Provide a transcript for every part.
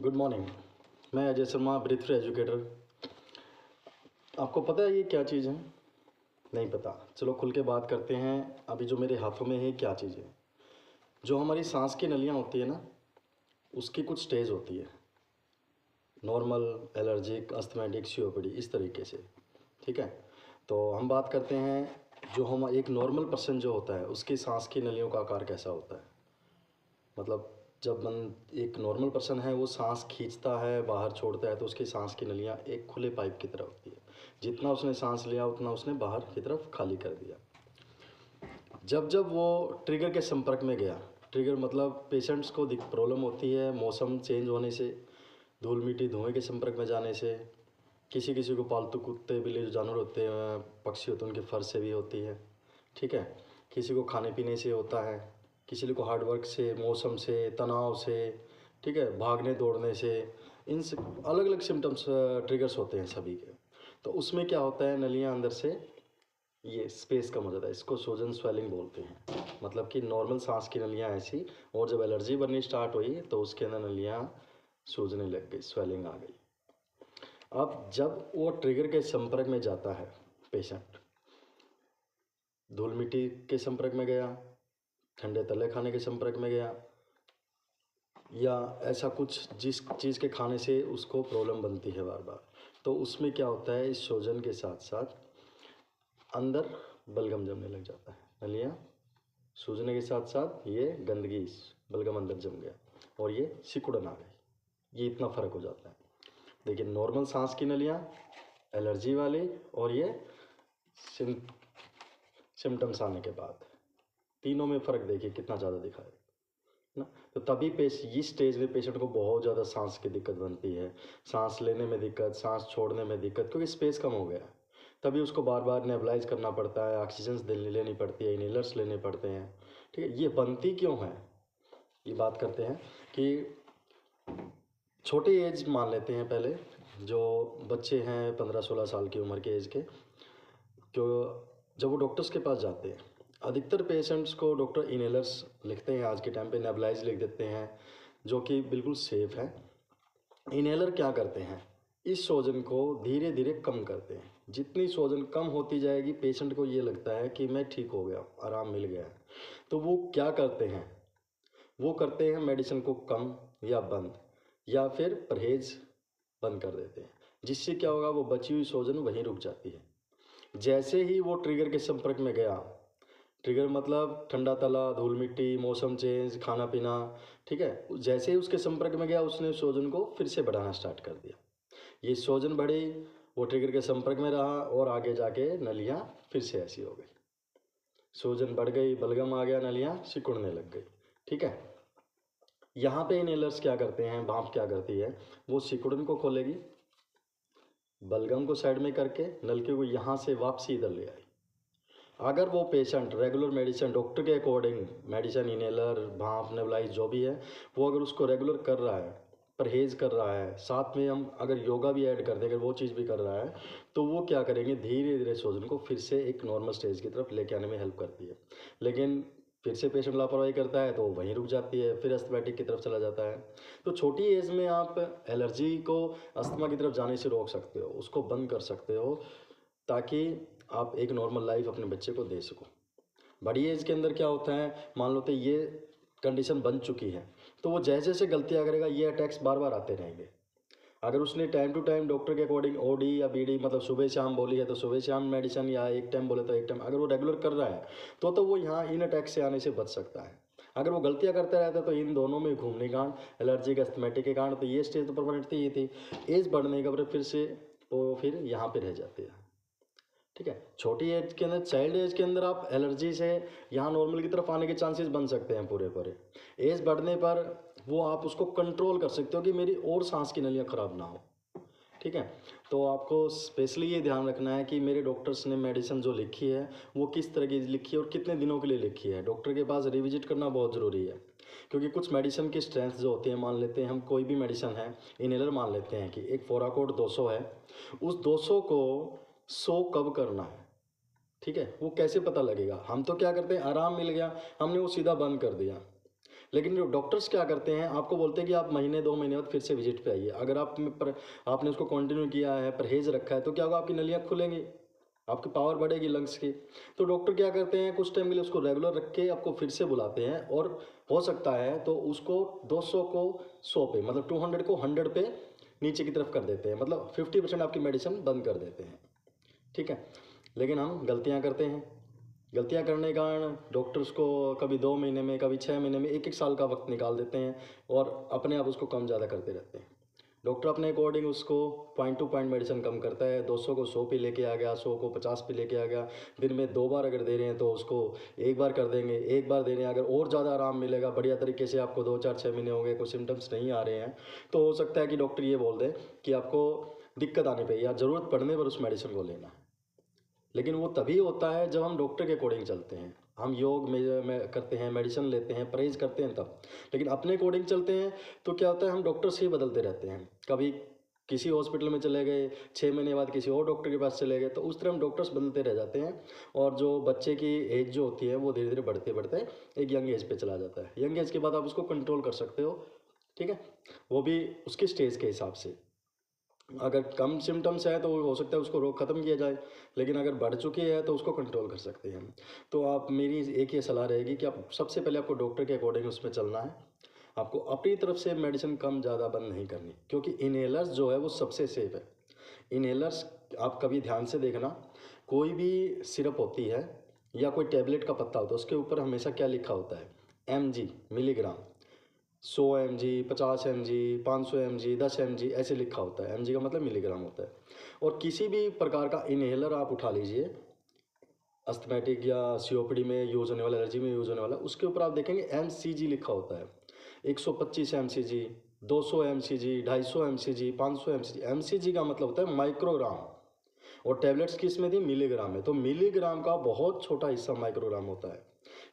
Good morning. मैं Ajay Sharma, breathe free educator. आपको पता है ये क्या चीज़ है? नहीं पता? चलो खुल के बात करते हैं। अभी जो मेरे हाथों में है क्या चीज़ है? जो हमारी सांस की नलियाँ होती है ना, उसकी कुछ स्टेज होती है। नॉर्मल, एलर्जिक, अस्थमैटिक, सीओपीडी, इस तरीके से। ठीक है, तो हम बात करते हैं जो हम एक नॉर्मल पर्सन जो होता है उसकी सांस की नलियों का आकार कैसा होता है। मतलब जब एक नॉर्मल पर्सन है वो सांस खींचता है, बाहर छोड़ता है, तो उसकी सांस की नलियाँ एक खुले पाइप की तरह होती है। जितना उसने सांस लिया उतना उसने बाहर की तरफ खाली कर दिया। जब जब वो ट्रिगर के संपर्क में गया, ट्रिगर मतलब पेशेंट्स को प्रॉब्लम होती है मौसम चेंज होने से, धूल मिट्टी धुएँ के संपर्क में जाने से, किसी किसी को पालतू कुत्ते बिल्ली जो जानवर होते हैं, पक्षी होते हैं, उनके फर से भी होती है। ठीक है, किसी को खाने पीने से होता है, किसी को हार्ड वर्क से, मौसम से, तनाव से, ठीक है, भागने दौड़ने से, इन अलग अलग सिम्टम्स ट्रिगर्स होते हैं सभी के। तो उसमें क्या होता है, नलियाँ अंदर से ये स्पेस कम हो जाता है, इसको सोजन स्वेलिंग बोलते हैं। मतलब कि नॉर्मल सांस की नलियाँ ऐसी, और जब एलर्जी बननी स्टार्ट हुई तो उसके अंदर नलियाँ सूजने लग गई, स्वेलिंग आ गई। अब जब वो ट्रिगर के संपर्क में जाता है पेशेंट, धूल मिट्टी के संपर्क में गया, ठंडे तले खाने के संपर्क में गया, या ऐसा कुछ जिस चीज़ के खाने से उसको प्रॉब्लम बनती है बार बार, तो उसमें क्या होता है, इस सूजन के साथ साथ अंदर बलगम जमने लग जाता है। नलियाँ सूजने के साथ साथ ये गंदगी, बलगम अंदर जम गया और ये सिकुड़न आ गई। ये इतना फ़र्क हो जाता है। देखिए, नॉर्मल सांस की नलियाँ, एलर्जी वाली, और ये सिम्टम्स आने के बाद, तीनों में फ़र्क देखिए कितना ज़्यादा दिखा है ना। तो तभी इस स्टेज में पेशेंट को बहुत ज़्यादा सांस की दिक्कत बनती है, सांस लेने में दिक्कत, सांस छोड़ने में दिक्कत, क्योंकि स्पेस कम हो गया। तभी उसको बार बार नेबुलाइज करना पड़ता है, ऑक्सीजन लेनी पड़ती है, इनहेलर्स लेने पड़ते हैं। ठीक है, ये बनती क्यों है, ये बात करते हैं कि छोटी एज मान लेते हैं पहले, जो बच्चे हैं 15-16 साल की उम्र के एज के, जो जब वो डॉक्टर्स के पास जाते हैं, अधिकतर पेशेंट्स को डॉक्टर इनहेलर्स लिखते हैं। आज के टाइम पे नेबुलाइज लिख देते हैं, जो कि बिल्कुल सेफ़ है। इनहेलर क्या करते हैं, इस सूजन को धीरे धीरे कम करते हैं। जितनी सूजन कम होती जाएगी, पेशेंट को ये लगता है कि मैं ठीक हो गया, आराम मिल गया है, तो वो क्या करते हैं, वो करते हैं मेडिसिन को कम या बंद, या फिर परहेज बंद कर देते हैं। जिससे क्या होगा, वो बची हुई सूजन वहीं रुक जाती है। जैसे ही वो ट्रिगर के संपर्क में गया, ट्रिगर मतलब ठंडा तला, धूल मिट्टी, मौसम चेंज, खाना पीना, ठीक है, जैसे ही उसके संपर्क में गया उसने सूजन को फिर से बढ़ाना स्टार्ट कर दिया। ये सूजन बढ़ी, वो ट्रिगर के संपर्क में रहा, और आगे जाके नलियाँ फिर से ऐसी हो गई, सूजन बढ़ गई, बलगम आ गया, नलियाँ सिकुड़ने लग गई। ठीक है, यहाँ पे इनहेलर्स क्या करते हैं, भाप क्या करती है, वो सिकुड़न को खोलेगी, बलगम को साइड में करके नलके को यहाँ से वापसी इधर ले आई। अगर वो पेशेंट रेगुलर मेडिसिन डॉक्टर के अकॉर्डिंग, मेडिसिन, इनहेलर, भाप, नेबुलाइज जो भी है, वो अगर उसको रेगुलर कर रहा है, परहेज़ कर रहा है, साथ में हम अगर योगा भी ऐड कर दें, अगर वो चीज़ भी कर रहा है, तो वो क्या करेंगे, धीरे धीरे सूजन को फिर से एक नॉर्मल स्टेज की तरफ लेके आने में हेल्प करती है। लेकिन फिर से पेशेंट लापरवाही करता है तो वहीं रुक जाती है, फिर अस्थमैटिक की तरफ चला जाता है। तो छोटी एज में आप एलर्जी को अस्थमा की तरफ जाने से रोक सकते हो, उसको बंद कर सकते हो, ताकि आप एक नॉर्मल लाइफ अपने बच्चे को दे सको। बड़ी एज के अंदर क्या होता है, मान लो तो ये कंडीशन बन चुकी है, तो वो जैसे जैसे गलतियाँ करेगा ये अटैक्स बार बार आते रहेंगे। अगर उसने टाइम टू टाइम डॉक्टर के अकॉर्डिंग ओडी या बीडी, मतलब सुबह शाम बोली है तो सुबह शाम मेडिसिन, या एक टाइम बोले तो एक टाइम, अगर वो रेगुलर कर रहा है तो वो यहाँ इन अटैक से आने से बच सकता है। अगर वो गलतियाँ करता रहता है तो इन दोनों में घूमने के कारण, एलर्जी का, अस्थमैटिक के कारण, तो ये स्टेज तो परमानेंट थी, ये थी। एज बढ़ने का फिर से वो फिर यहाँ पे रह जाते हैं। ठीक है, छोटी एज के अंदर, चाइल्ड एज के अंदर आप एलर्जी से यहाँ नॉर्मल की तरफ आने के चांसेस बन सकते हैं पूरे पूरे। एज बढ़ने पर वो आप उसको कंट्रोल कर सकते हो कि मेरी और सांस की नलियाँ ख़राब ना हो। ठीक है, तो आपको स्पेशली ये ध्यान रखना है कि मेरे डॉक्टर्स ने मेडिसिन जो लिखी है वो किस तरह की लिखी है और कितने दिनों के लिए लिखी है। डॉक्टर के पास रिविजिट करना बहुत ज़रूरी है, क्योंकि कुछ मेडिसिन की स्ट्रेंथ जो होती है, मान लेते हैं हम कोई भी मेडिसिन है, इनहेलर मान लेते हैं कि एक फोराकोड 200 है, उस 200 को 100 कब करना है, ठीक है, वो कैसे पता लगेगा। हम तो क्या करते हैं, आराम मिल गया, हमने वो सीधा बंद कर दिया। लेकिन जो डॉक्टर्स क्या करते हैं, आपको बोलते हैं कि आप महीने 2 महीने बाद फिर से विजिट पे आइए। अगर आपने उसको कंटिन्यू किया है, परहेज रखा है, तो क्या होगा, आपकी नलियाँ खुलेंगी, आपकी पावर बढ़ेगी लंग्स की। तो डॉक्टर क्या करते हैं, कुछ टाइम के लिए उसको रेगुलर रख के आपको फिर से बुलाते हैं, और हो सकता है तो उसको 200 को 100 पे, मतलब 200 को 100 पे नीचे की तरफ कर देते हैं, मतलब 50% आपकी मेडिसिन बंद कर देते हैं। ठीक है, लेकिन हम गलतियाँ करते हैं। गलतियाँ करने के कारण डॉक्टर्स को कभी 2 महीने में, कभी 6 महीने में, 1-1 साल का वक्त निकाल देते हैं, और अपने आप उसको कम ज़्यादा करते रहते हैं। डॉक्टर अपने अकॉर्डिंग उसको पॉइंट टू पॉइंट मेडिसिन कम करता है। 200 को 100 पे लेके आ गया, 100 को 50 पे लेके आ गया। दिन में 2 बार अगर दे रहे हैं तो उसको 1 बार कर देंगे, 1 बार दे रहे हैं। अगर और ज़्यादा आराम मिलेगा, बढ़िया तरीके से आपको 2, 4, 6 महीने हो गए, कोई सिम्टम्स नहीं आ रहे हैं, तो हो सकता है कि डॉक्टर ये बोल दे कि आपको दिक्कत आने पे या ज़रूरत पड़ने पर उस मेडिसिन को लेना है। लेकिन वो तभी होता है जब हम डॉक्टर के अकॉर्डिंग चलते हैं, हम योग में करते हैं, मेडिसिन लेते हैं, परहेज करते हैं तब। लेकिन अपने अकॉर्डिंग चलते हैं तो क्या होता है, हम डॉक्टर से ही बदलते रहते हैं। कभी किसी हॉस्पिटल में चले गए, 6 महीने बाद किसी और डॉक्टर के पास चले गए, तो उस तरह हम डॉक्टर्स बदलते रह जाते हैं। और जो बच्चे की एज जो होती है वो धीरे धीरे बढ़ते बढ़ते एक यंग एज पे चला जाता है। यंग एज के बाद आप उसको कंट्रोल कर सकते हो। ठीक है, वो भी उसकी स्टेज के हिसाब से। अगर कम सिम्टम्स है तो हो सकता है उसको रोग ख़त्म किया जाए, लेकिन अगर बढ़ चुकी है तो उसको कंट्रोल कर सकते हैं हम। तो आप, मेरी एक ये सलाह रहेगी कि आप सबसे पहले आपको डॉक्टर के अकॉर्डिंग उसमें चलना है। आपको अपनी तरफ से मेडिसिन कम ज़्यादा बंद नहीं करनी, क्योंकि इनहेलर्स जो है वो सबसे सेफ है। इनहेलर्स, आप कभी ध्यान से देखना, कोई भी सिरप होती है या कोई टैबलेट का पत्ता होता है, उसके ऊपर हमेशा क्या लिखा होता है, mg, milligram. 100 mg, 50 mg, 500 mg, 10 mg ऐसे लिखा होता है। mg का मतलब मिलीग्राम होता है। और किसी भी प्रकार का इनहेलर आप उठा लीजिए, अस्थमैटिक या सीओपीडी में यूज़ होने वाला, एलर्जी में यूज़ होने वाला, उसके ऊपर आप देखेंगे mcg लिखा होता है। 125 mcg, 200 mcg, 250 mcg, 500 mcg। mcg का मतलब होता है माइक्रोग्राम, और टैबलेट्स किस में थी, मिलीग्राम में। तो मिलीग्राम का बहुत छोटा हिस्सा माइक्रोग्राम होता है।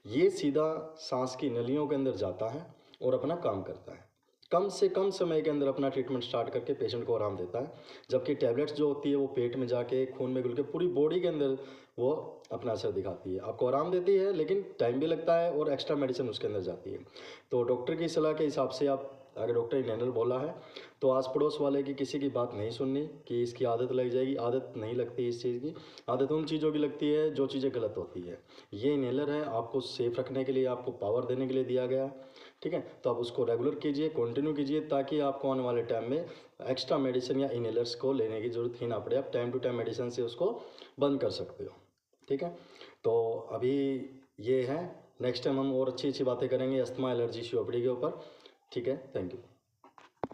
ये सीधा सांस की नलियों के अंदर जाता है और अपना काम करता है। कम से कम समय के अंदर अपना ट्रीटमेंट स्टार्ट करके पेशेंट को आराम देता है। जबकि टैबलेट्स जो होती है वो पेट में जाके खून में घुल के पूरी बॉडी के अंदर वो अपना असर दिखाती है। आपको आराम देती है, लेकिन टाइम भी लगता है और एक्स्ट्रा मेडिसिन उसके अंदर जाती है। तो डॉक्टर की सलाह के हिसाब से आप, अगर डॉक्टर इनहेलर बोला है तो आस पड़ोस वाले की किसी की बात नहीं सुननी कि इसकी आदत लग जाएगी। आदत नहीं लगती इस चीज़ की। आदत उन चीज़ों की लगती है जो चीज़ें गलत होती है। ये इनहेलर है आपको सेफ रखने के लिए, आपको पावर देने के लिए दिया गया है। ठीक है, तो आप उसको रेगुलर कीजिए, कंटिन्यू कीजिए, ताकि आपको आने वाले टाइम में एक्स्ट्रा मेडिसिन या इनहेलर्स को लेने की ज़रूरत ही ना पड़े। आप टाइम टू टाइम मेडिसिन से उसको बंद कर सकते हो। ठीक है, तो अभी ये है। नेक्स्ट टाइम हम और अच्छी अच्छी बातें करेंगे अस्थमा, एलर्जी, सीओपीडी के ऊपर। ठीक है, थैंक यू।